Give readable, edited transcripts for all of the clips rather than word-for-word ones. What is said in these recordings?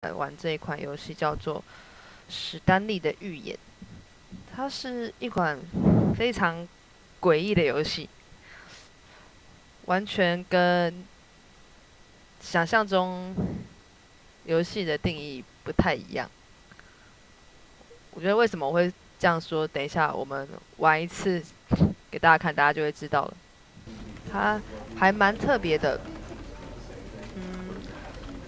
来玩这一款游戏，叫做《史丹利的预言》。它是一款非常诡异的游戏，完全跟想象中游戏的定义不太一样。我觉得为什么我会这样说，等一下我们玩一次给大家看，大家就会知道了。它还蛮特别的，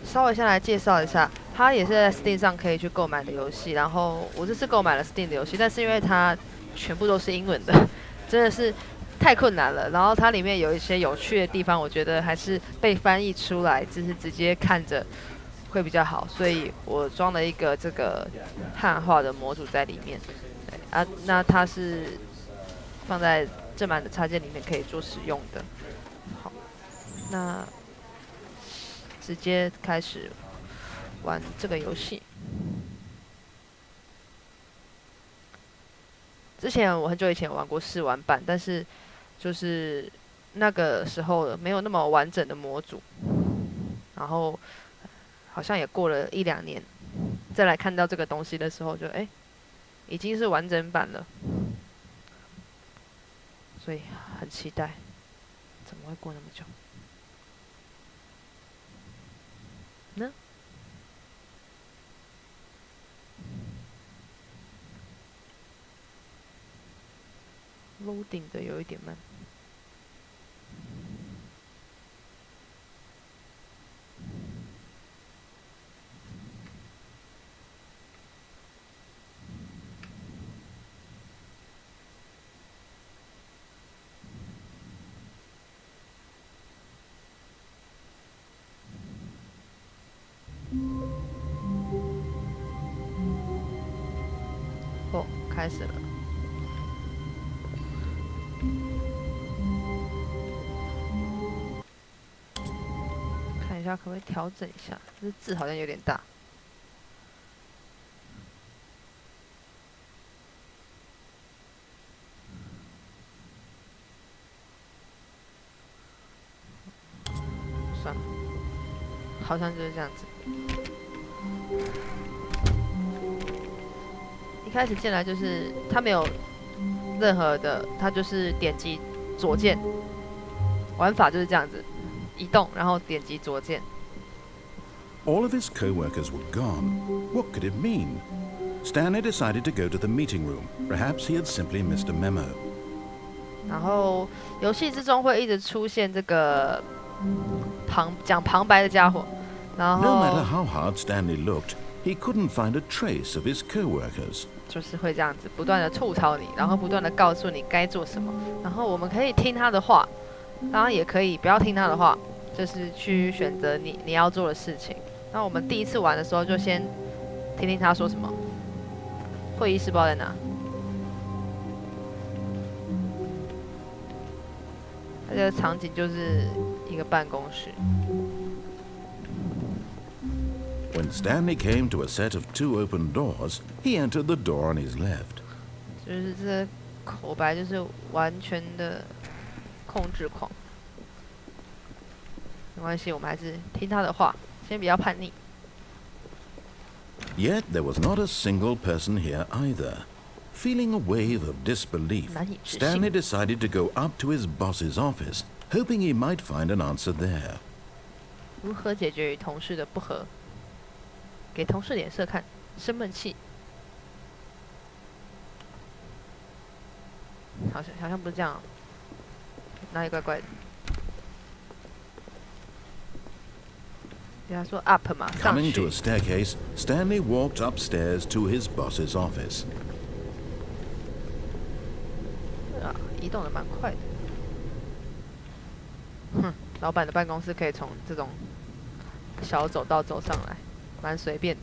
稍微先来介绍一下，它也是在 Steam 上可以去购买的游戏。然后我这次购买了 Steam 的游戏，但是因为它全部都是英文的，真的是太困难了。然后它里面有一些有趣的地方，我觉得还是被翻译出来，就是直接看着会比较好。所以我装了一个这个汉化的模组在里面。对啊，那它是放在正版的插件里面可以做使用的。好，那直接开始玩这个游戏。之前我很久以前玩过试玩版，但是就是那个时候没有那么完整的模组，然后好像也过了1-2年，再来看到这个东西的时候就，已经是完整版了，所以很期待。怎么会过那么久呢？loading 的有一点慢。哦，开始了。看一下可不可以调整一下，这字好像有点大。算了，好像就是这样子。一开始进来就是它没有任何的，它就是点击左键，玩法就是这样子，移动然后点击左键。All of his co-workers were gone. What could it mean? Stanley decided to go to the meeting room. Perhaps he had simply missed a memo. 然后游戏之中会一直出现这个讲旁白的家伙，然 No 后 matter how hard Stanley looked, he couldn't find a trace of his co-workers. 就是会这样子不断的吐槽你，然后不断的告诉你该做什么，然后我们可以听他的话，当然也可以不要听他的话，就是去选择你要做的事情。那我们第一次玩的时候就先听听他说什么。会议室不知道在哪，它这个场景就是一个办公室。When Stanley came to a set of 2 open doors, he entered the door on his left. 就是这个口白就是完全的控制狂。没关系，我们还是听他的话，先不要叛逆。Yet there was not a single person here either. Feeling a wave of disbelief, 难以置信。 Stanley decided to go up to his boss's office, hoping he might find an answer there. 如何解决与同事的不和？给同事脸色看，生闷气。好像不是这样、哪里怪怪的？对他说 up 嘛，上 Coming to 去 a。staircase, Stanley walked upstairs to his boss's office. 移动的蛮快的。哼，老板的办公室可以从这种小走道走上来，蛮随便的。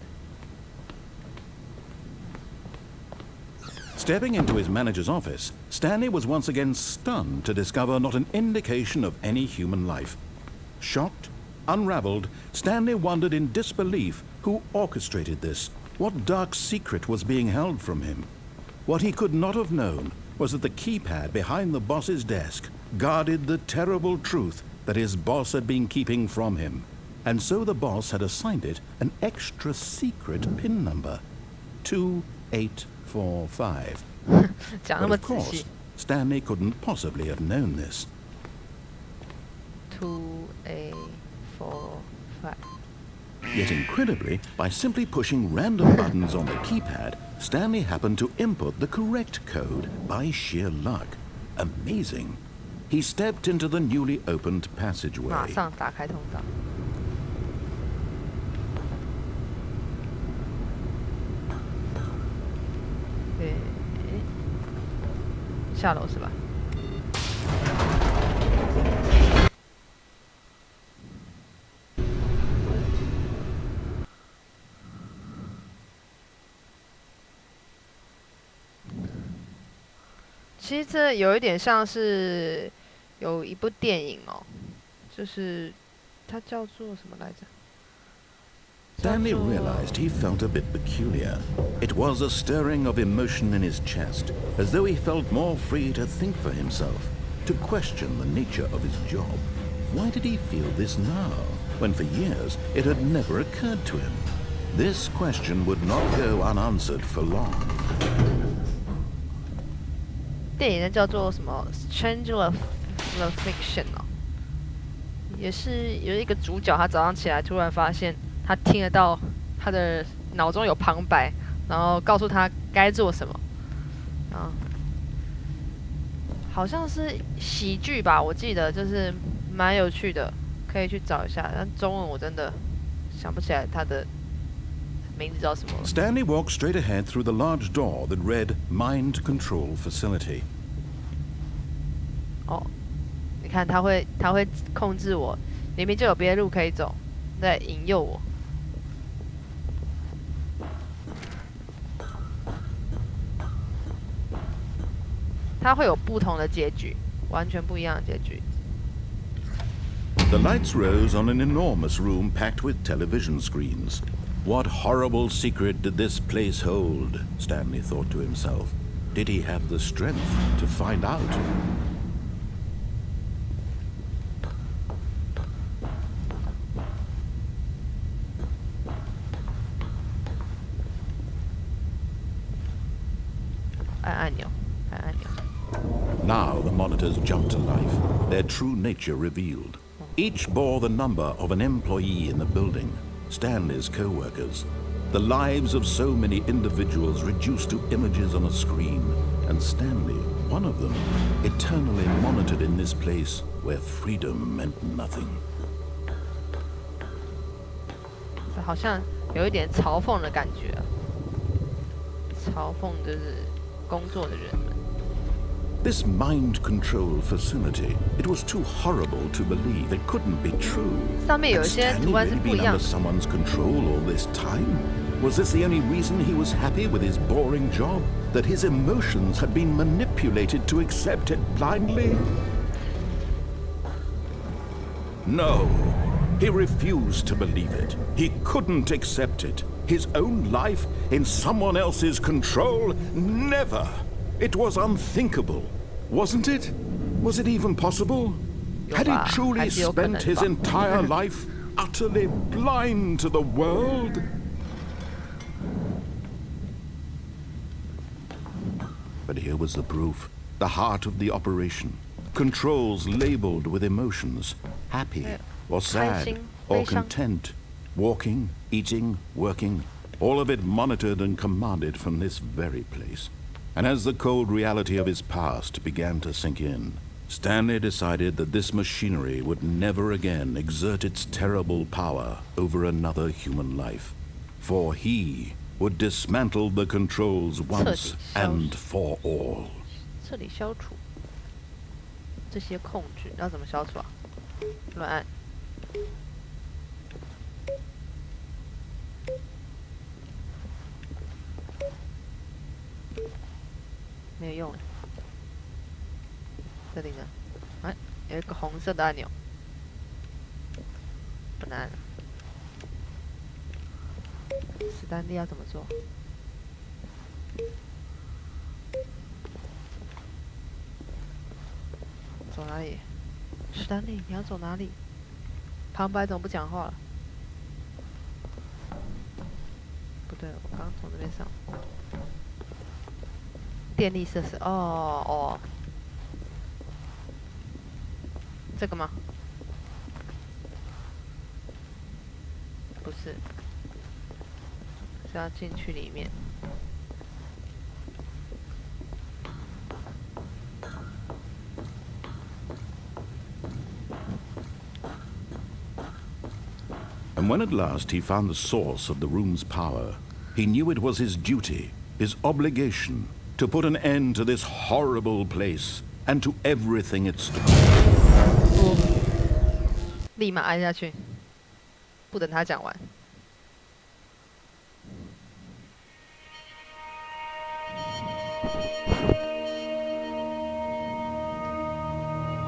Stepping into his manager's office, Stanley was once again stunned to discover not an indication of any human life. Shocked, unraveled, Stanley wondered in disbelief who orchestrated this, what dark secret was being held from him. What he could not have known was that the keypad behind the boss's desk guarded the terrible truth that his boss had been keeping from him. and so the boss had assigned it an extra secret PIN number, 2845. 讲那 But 么 of 仔 course, 细。Stanley couldn't possibly have known this. 2845。 Yet incredibly, by simply pushing random buttons on the keypad, Stanley happened to input the correct code by sheer luck. Amazing. He stepped into the newly opened 马 passageway. 上打开通道。对，下楼是吧？其实这有一点像是有一部电影哦，就是它叫做什么来着？ Stanley realized he felt a bit peculiar. It was a stirring of emotion in his chest, as though he felt more free to think for himself, to question the nature of his job. Why did he feel this now, when for years it had never occurred to him? This question would not go unanswered for long. 电影呢叫做什么《Stranger the Fiction》哦，也是有一个主角，他早上起来突然发现他听得到他的脑中有旁白，然后告诉他该做什么。啊，好像是喜剧吧，我记得就是蛮有趣的，可以去找一下。但中文我真的想不起来他的名字叫什么了。 Stanley walked straight ahead through the large door that read Mind Control Facility. 哦，你看他会控制我，明明就有别的路可以走，在引诱我。它会有不同的结局，完全不一样的结局。 The lights rose on an enormous room packed with television screens. What horrible secret did this place hold? Stanley thought to himself. Did he have the strength to find out? Now the monitors jumped to life, their true nature revealed. Each bore the number of an employee in the building, Stanley's co-workers. The lives of so many individuals reduced to images on a screen, and Stanley, one of them, eternally monitored in this place where freedom meant nothing. 这好像有一点嘲讽的感觉，嘲讽就是工作的人们。 This mind control facility, it was too horrible to believe. It couldn't be true. 上面有 Had 一些 Stanley 图案是 really 不一 been 样 under 的。 someone's control all this time? Was this the only reason he was happy with his boring job? That his emotions had been manipulated to accept it blindly? No. He refused to believe it. He couldn't accept it. His own life in someone else's control? Never. It was unthinkable, wasn't it? Was it even possible? Had he truly spent his entire life utterly blind to the world? But here was the proof, the heart of the operation. Controls labeled with emotions, happy or sad or content, walking, eating, working, all of it monitored and commanded from this very place. And as the cold reality of his past began to sink in, Stanley decided that this machinery would never again exert its terrible power over another human life. For he would dismantle the controls once and for all. 彻底消除这些控制，要怎么消除啊？乱按。没有用。这里呢？哎，有一个红色的按钮，不难。史丹利要怎么做？走哪里？史丹利，你要走哪里？旁白怎么不讲话了？对，我刚从这边上。电力设施，哦，这个吗？不是，是要进去里面。And when at last he found the source of the room's power, he knew it was his duty, his obligation, to put an end to this horrible place and to everything it stood for. 立马按下去，不等他讲完。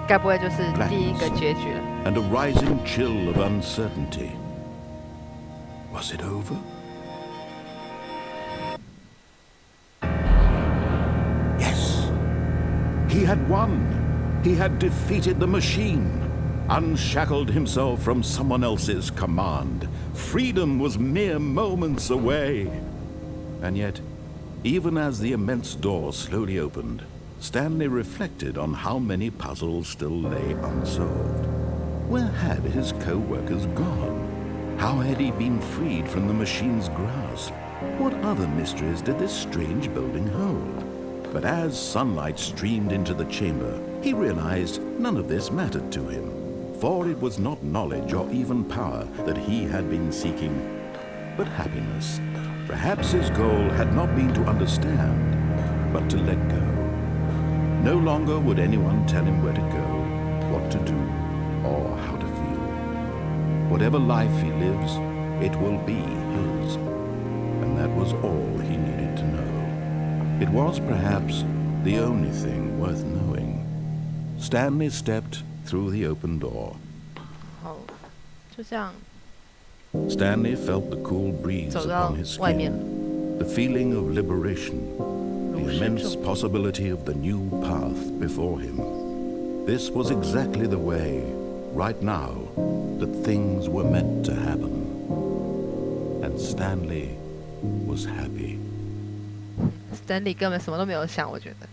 该不会就是第一个结局了 ？And a rising chill of uncertainty. Was it over? Yes. He had won. He had defeated the machine, unshackled himself from someone else's command. Freedom was mere moments away. And yet, even as the immense door slowly opened, Stanley reflected on how many puzzles still lay unsolved. Where had his co-workers gone? How had he been freed from the machine's grasp? What other mysteries did this strange building hold? But as sunlight streamed into the chamber, he realized none of this mattered to him, for it was not knowledge or even power that he had been seeking, but happiness. Perhaps his goal had not been to understand, but to let go. No longer would anyone tell him where to go, what to do, or how to feel. Whatever life he lives, it will be his. And that was all he needed to know. It was perhaps the only thing worth knowing. Stanley stepped through the open door. 好，就这样。 Stanley felt the cool breeze upon his skin, the feeling of liberation, the immense possibility of the new path before him. This was exactly the way, right now, that things were meant to happen. And Stanley was happy. Stanley 根本什么都没有想，我觉得。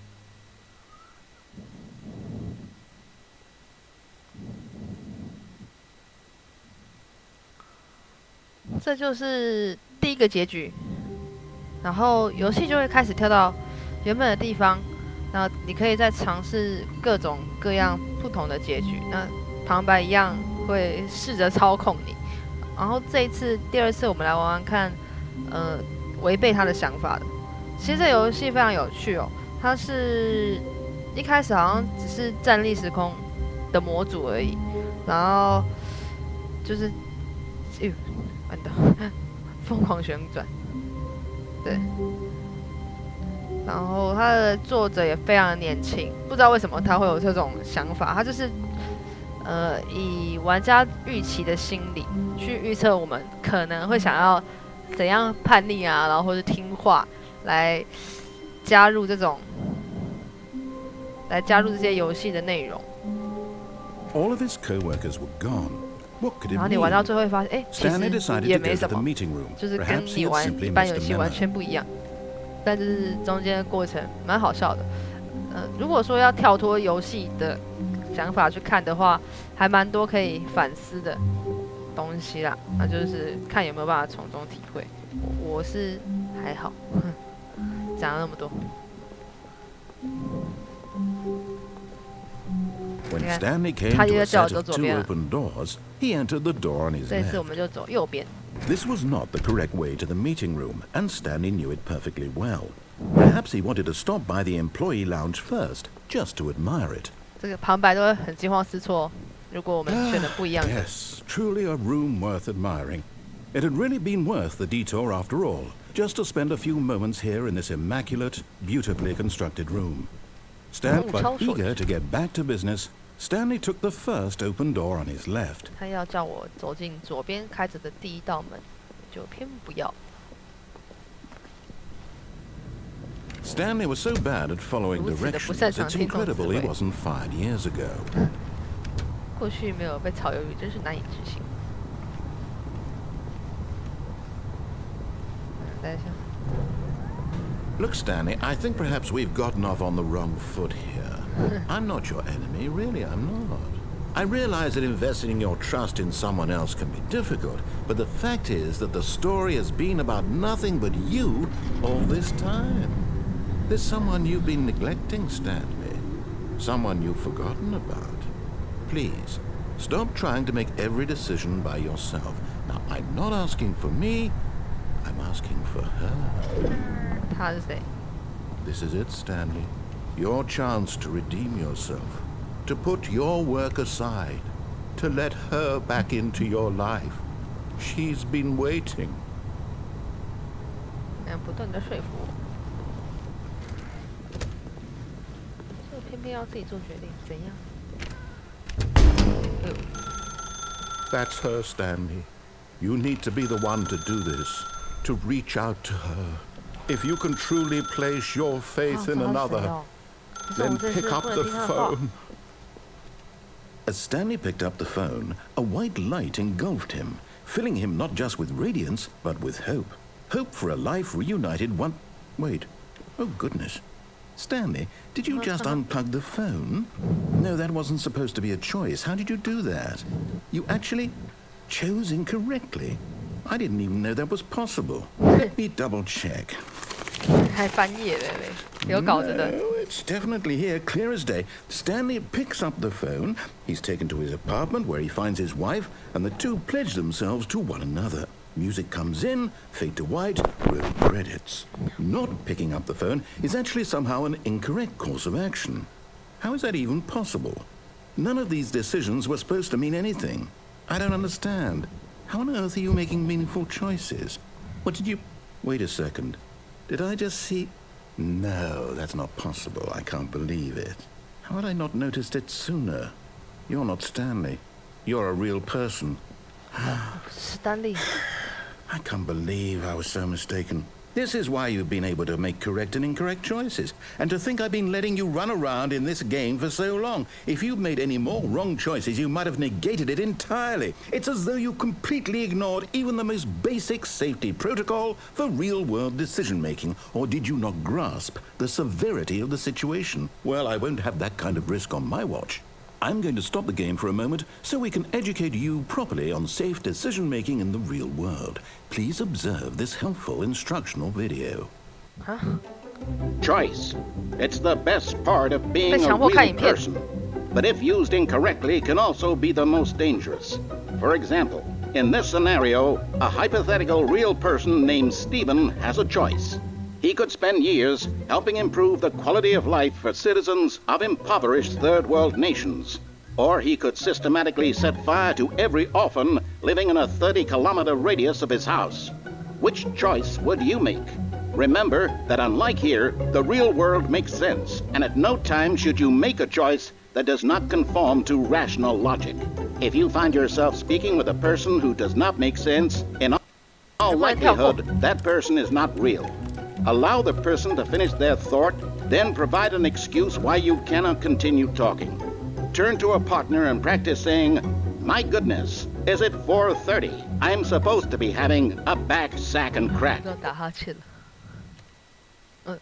这就是第一个结局，然后游戏就会开始跳到原本的地方，然后你可以再尝试各种各样不同的结局。那旁白一样会试着操控你，然后这一次第二次我们来玩玩看，违背他的想法的。其实这游戏非常有趣哦，它是一开始好像只是站立时空的模组而已，然后就是，完蛋，疯狂旋转，对。然后他的作者也非常的年轻，不知道为什么他会有这种想法，他就是以玩家预期的心理去预测我们可能会想要怎样叛逆啊，然后或是听话，来加入这些游戏的内容。All of his co-workers were gone. What could it mean? 然后你玩到最后会发现，其实也没什么，就是跟你玩一般游戏完全不一样。但就是中间的过程蛮好笑的。如果说要跳脱游戏的想法去看的话，还蛮多可以反思的东西啦。那就是看有没有办法从中体会。我是还好，讲了那么多。When Stanley came to a set of two open doors, he entered the door on his left. 这次我们就走右边。This was not the correct way to the meeting room, and Stanley knew it perfectly well. Perhaps he wanted to stop by the employee lounge first, just to admire it. 这个旁白都会很惊慌失措，如果我们选的不一样的。Yes, truly a room worth admiring. It had really been worth the detour after all, just to spend a few moments here in this immaculate, beautifully constructed room. But eager to get back to business, Stanley took the first open door on his left. 他要叫我走进左边开着的第一道门，就偏不要。Stanley was so bad at following directions, it's incredible he wasn't fired years ago. 过去没有被炒鱿鱼，真是难以置信。待一下。Look, Stanley, I think perhaps we've gotten off on the wrong foot here. I'm not your enemy, really, I'm not. I realize that investing your trust in someone else can be difficult, but the fact is that the story has been about nothing but you all this time. There's someone you've been neglecting, Stanley. Someone you've forgotten about. Please, stop trying to make every decision by yourself. Now, I'm not asking for me, I'm asking for her. 他是谁？ This is it, Stanley. Your chance to redeem yourself. To put your work aside. To let her back into your life. She's been waiting. 不断的说服我，就偏偏要自己做决定，怎样？ That's her, Stanley. You need to be the one to do this. To reach out to her. If you can truly place your faith in another, then pick up the phone. As Stanley picked up the phone, a white light engulfed him, filling him not just with radiance, but with hope. Hope for a life reunited one... Wait. Oh, goodness. Stanley, did you just unplug the phone? No, that wasn't supposed to be a choice. How did you do that? You actually chose incorrectly. I didn't even know that was possible. Let me double check. 还翻页的嘞，有稿子的。 No, it's definitely here, clear as day. Stanley picks up the phone. He's taken to his apartment where he finds his wife, and the two pledge themselves to one another. Music comes in, fade to white, roll credits. Not picking up the phone is actually somehow an incorrect course of action. How is that even possible? None of these decisions were supposed to mean anything. I don't understand. How on earth are you making meaningful choices? What did you... Wait a second. Did I just see... No, that's not possible. I can't believe it. How had I not noticed it sooner? You're not Stanley. You're a real person. 史丹利。 I can't believe I was so mistaken. This is why you've been able to make correct and incorrect choices. And to think I've been letting you run around in this game for so long. If you'd made any more wrong choices, you might have negated it entirely. It's as though you completely ignored even the most basic safety protocol for real-world decision-making. Or did you not grasp the severity of the situation? Well, I won't have that kind of risk on my watch. I'm going to stop the game for a moment so we can educate you properly on safe decision-making in the real world. Please observe this helpful instructional video. Huh? Choice. It's the best part of being a real person. But if used incorrectly, can also be the most dangerous. For example, in this scenario, a hypothetical real person named Stephen has a choice. He could spend years helping improve the quality of life for citizens of impoverished third world nations. Or he could systematically set fire to every orphan living in a 30-kilometer radius of his house. Which choice would you make? Remember that unlike here, the real world makes sense, and at no time should you make a choice that does not conform to rational logic. If you find yourself speaking with a person who does not make sense, in all likelihood, that person is not real. Allow the person to finish their thought, then provide an excuse why you cannot continue talking. Turn to a partner and practice saying, "My goodness, is it 4:30? I'm supposed to be having a back, sack, and crack." 打哈欠了。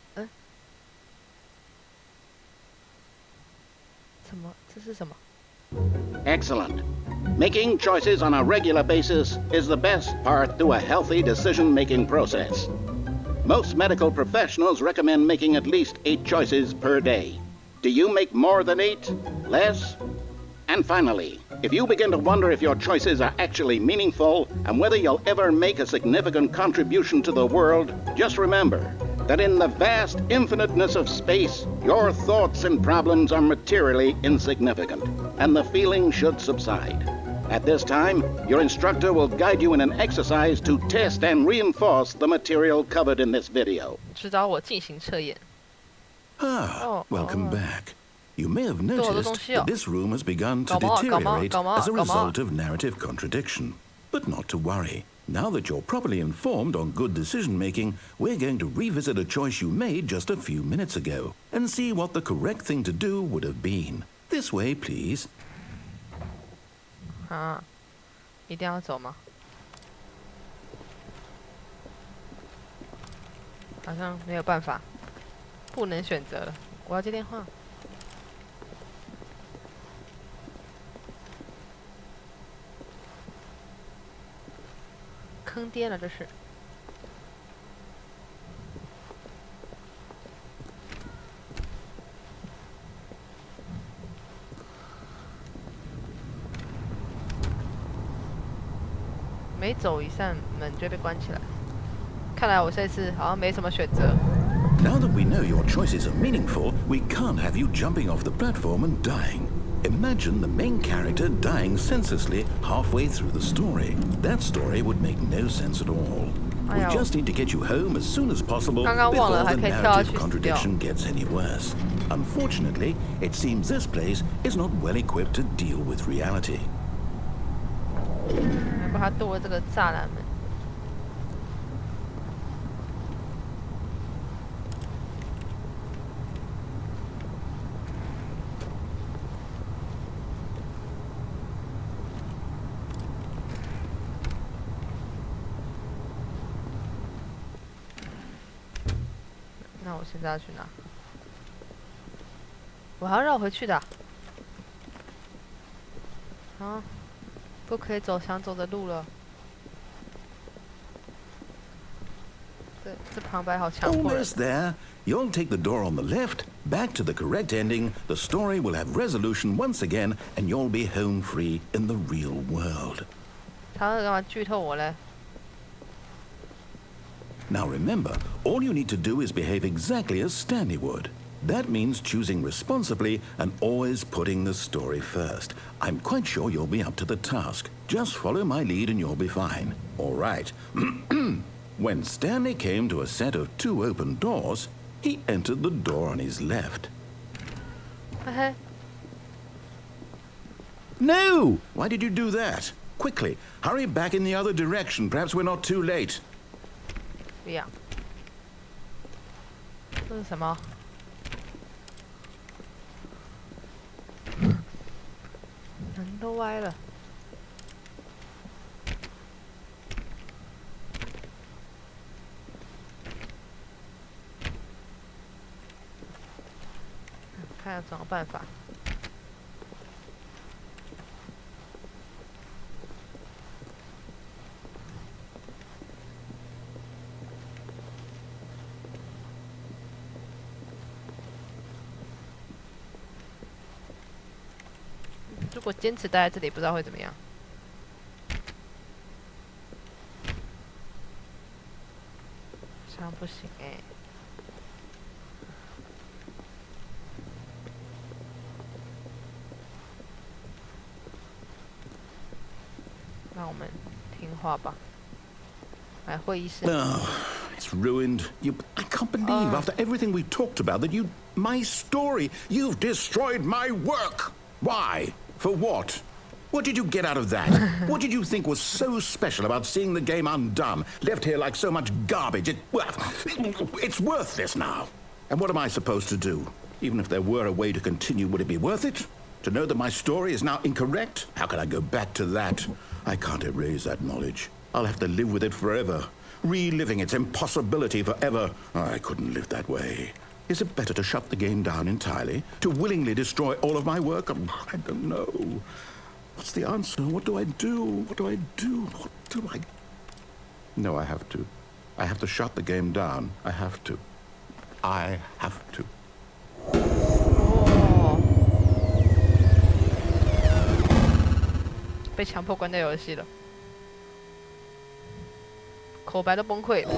怎么？这是什么？ Excellent. Making choices on a regular basis is the best part to a healthy decision-making process. Most medical professionals recommend making at least 8 choices per day. Do you make more than 8? Less? And finally, if you begin to wonder if your choices are actually meaningful and whether you'll ever make a significant contribution to the world, just remember that in the vast infiniteness of space, your thoughts and problems are materially insignificant, and the feeling should subside. At this time, your instructor will guide you in an exercise to test and reinforce the material covered in this video. 指导我进行测验。 Welcome back. You may have noticed that this room has begun to deteriorate as a result of narrative contradiction. But not to worry. Now that you're properly informed on good decision-making, we're going to revisit a choice you made just a few minutes ago and see what the correct thing to do would have been. This way, please. 啊，一定要走吗？好像没有办法，不能选择了。我要接电话。坑爹了，这是。每走一扇门就被关起来。看来我这次好像没什么选择。Now that we know your choices are meaningful, we can't have you jumping off the platform and dying. Imagine the main character dying senselessly halfway through the story. That story would make no sense at all. We just need to get you home as soon as possible before the narrative contradiction gets any worse. Unfortunately, it seems this place is not well equipped to deal with reality. 把它剁了这个栅栏门。那我现在要去哪？我还要绕回去的。啊，不可以走想走的路了。这旁白好强迫人。Almost there. You'll take the door on the left, back to the correct ending, the story will have resolution once again, and you'll be home free in the real world. 他干嘛剧透我嘞？ Now remember, all you need to do is behave exactly as Stanley would. That means choosing responsibly and always putting the story first. I'm quite sure you'll be up to the task. Just follow my lead and you'll be fine. All right. When Stanley came to a set of 2 open doors, he entered the door on his left. No! Why did you do that? Quickly, hurry back in the other direction. Perhaps we're not too late. 不要。这是什么？人都歪了。看要找个办法。如果坚持待在这里，不知道会怎么样。这样不行哎。那我们听话吧。来会议室。It's ruined. I can't believe after everything we talked about that my story, you've destroyed my work. Why? For what? What did you get out of that? What did you think was so special about seeing the game undone, left here like so much garbage? It's worthless now. And what am I supposed to do? Even if there were a way to continue, would it be worth it? To know that my story is now incorrect? How can I go back to that? I can't erase that knowledge. I'll have to live with it forever, reliving its impossibility forever. I couldn't live that way. Is it better to shut the game down entirely? To willingly destroy all of my work? I don't know. What's the answer? What do I do? What do I do? What do I... No, I have to. I have to shut the game down. I have to. I have to. 被强迫关掉游戏了，口白都崩溃了。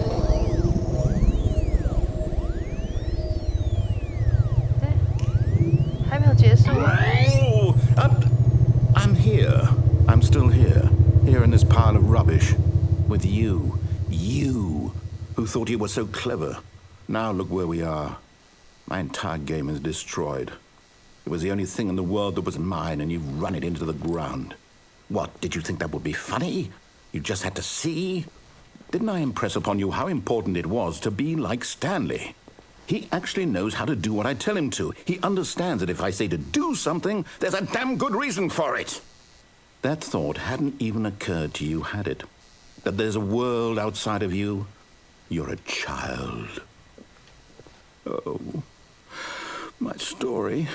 还没有结束。Oh, I'm here. I'm still here. Here in this pile of rubbish. With you. You. Who thought you were so clever. Now look where we are. My entire game is destroyed. It was the only thing in the world that was mine, and you've run it into the ground. What, did you think that would be funny? You just had to see? Didn't I impress upon you how important it was to be like Stanley? He actually knows how to do what I tell him to. He understands that if I say to do something, there's a damn good reason for it. That thought hadn't even occurred to you, had it? That there's a world outside of you? You're a child. Oh, my story.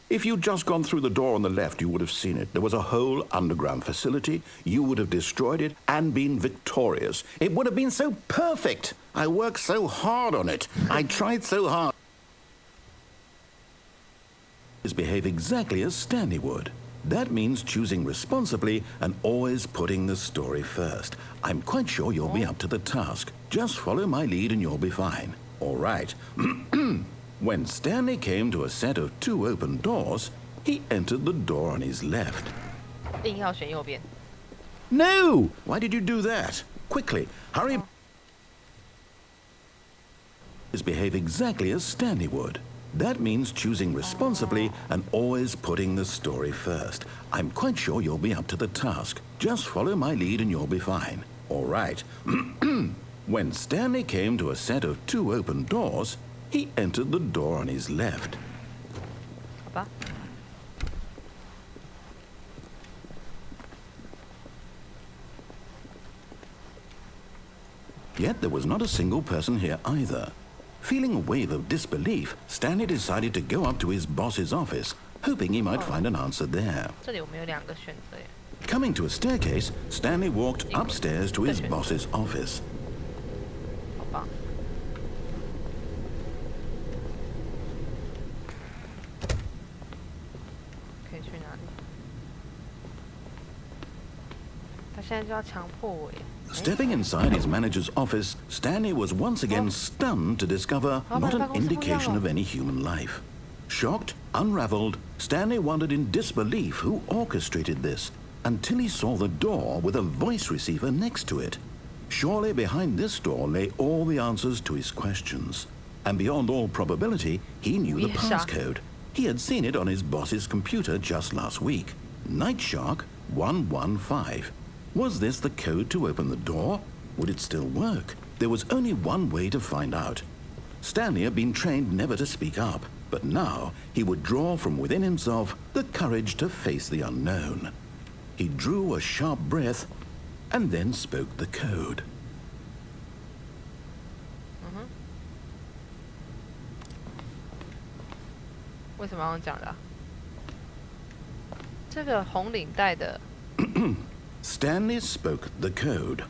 If you'd just gone through the door on the left, you would have seen it. There was a whole underground facility. You would have destroyed it and been victorious. It would have been so perfect. I worked so hard on it. I tried so hard. Behave exactly as Stanley would. That means choosing responsibly and always putting the story first. I'm quite sure you'll be up to the task. Just follow my lead and you'll be fine. All right. When Stanley came to a set of 2 open doors, he entered the door on his left. 硬要选右边。No! Why did you do that? Quickly, hurry. Behave exactly as Stanley would. That means choosing responsibly and always putting the story first. I'm quite sure you'll be up to the task. Just follow my lead and you'll be fine. All right. When Stanley came to a set of 2 open doors, he entered the door on his left. 好吧。Yet there was not a single person here either. Feeling a wave of disbelief, Stanley decided to go up to his boss's office, hoping he might find an answer there. 这里我们有2个选择耶。 Coming to a staircase, Stanley walked upstairs to his boss's office. 好吧。可以去哪里？他现在就要强迫我耶。 Stepping inside his manager's office, Stanley was once again stunned to discover not an indication of any human life. Shocked, unraveled, Stanley wondered in disbelief who orchestrated this, until he saw the door with a voice receiver next to it. Surely behind this door lay all the answers to his questions. And beyond all probability, he knew the passcode. He had seen it on his boss's computer just last week. Night Shark 115. Was this the code to open the door? Would it still work? There was only one way to find out. Stanley had been trained never to speak up, but now he would draw from within himself the courage to face the unknown. He drew a sharp breath and then spoke the code. 为什么要讲的啊？这个红领带的。Stanley spoke the code.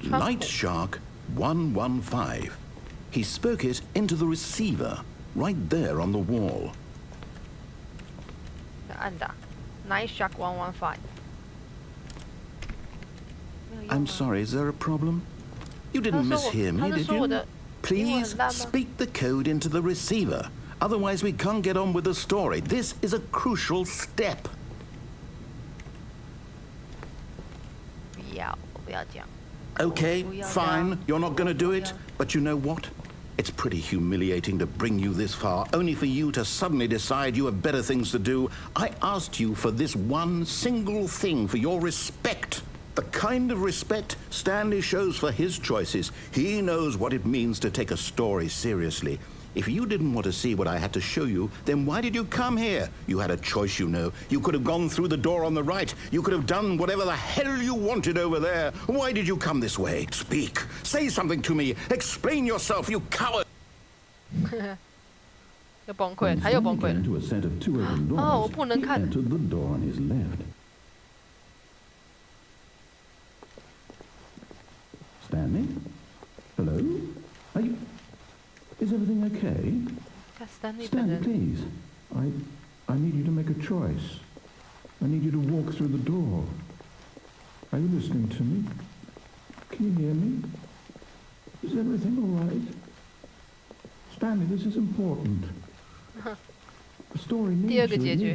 Night Shark 115. He spoke it into the receiver, right there on the wall. 按打 Night Shark 115。I'm sorry, is there a problem? You didn't mishear me, did you? Please speak the code into the receiver. Otherwise, we can't get on with the story. This is a crucial step. Okay, fine, you're not going to do it. But you know what? It's pretty humiliating to bring you this far, only for you to suddenly decide you have better things to do. I asked you for this one single thing, for your respect. The kind of respect Stanley shows for his choices. He knows what it means to take a story seriously. If you didn't want to see what I had to show you, then why did you come here? You had a choice, you know. You could have gone through the door on the right. You could have done whatever the hell you wanted over there. Why did you come this way? Speak. Say something to me. Explain yourself, you coward. 又崩溃了，他又崩溃了。哦，我不能看。Stanley? Hello? Are you... Is everything okay? Stanley, please. I need you to make a choice. I need you to walk through the door. Are you listening to me? Can you hear me? Is everything all right? Stanley, this is important. The story needs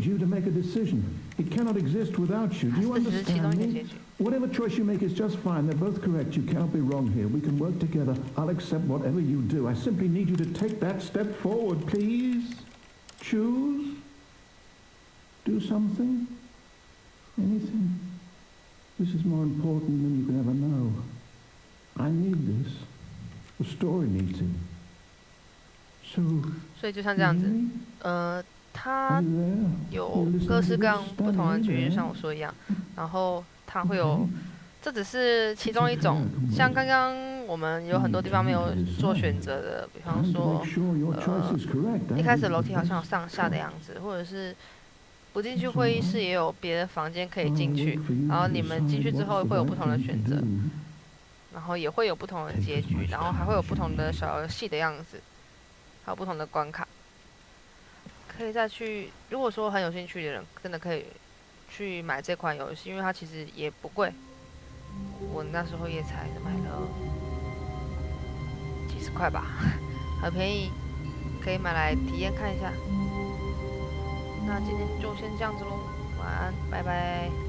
you to make a decision. It cannot exist without you. Do you understand me? Whatever choice you make is just fine. They're both correct. You cannot be wrong here. We can work together. I'll accept whatever you do. I simply need you to take that step forward, please. Choose. Do something. Anything. This is more important than you can ever know. I need this. The story needs it. So, 所以就像这样子，它有各式各样不同的局面，像我说一样，然后它会有，这只是其中一种。像刚刚我们有很多地方没有做选择的，比方说，一开始楼梯好像有上下的样子，或者是不进去会议室也有别的房间可以进去，然后你们进去之后会有不同的选择，然后也会有不同的结局，然后还会有不同的小游戏的样子，还有不同的关卡，可以再去。如果说很有兴趣的人，真的可以去买这款游戏，因为它其实也不贵。我那时候也才买了几十块吧，很便宜，可以买来体验看一下。那今天就先这样子喽，晚安，拜拜。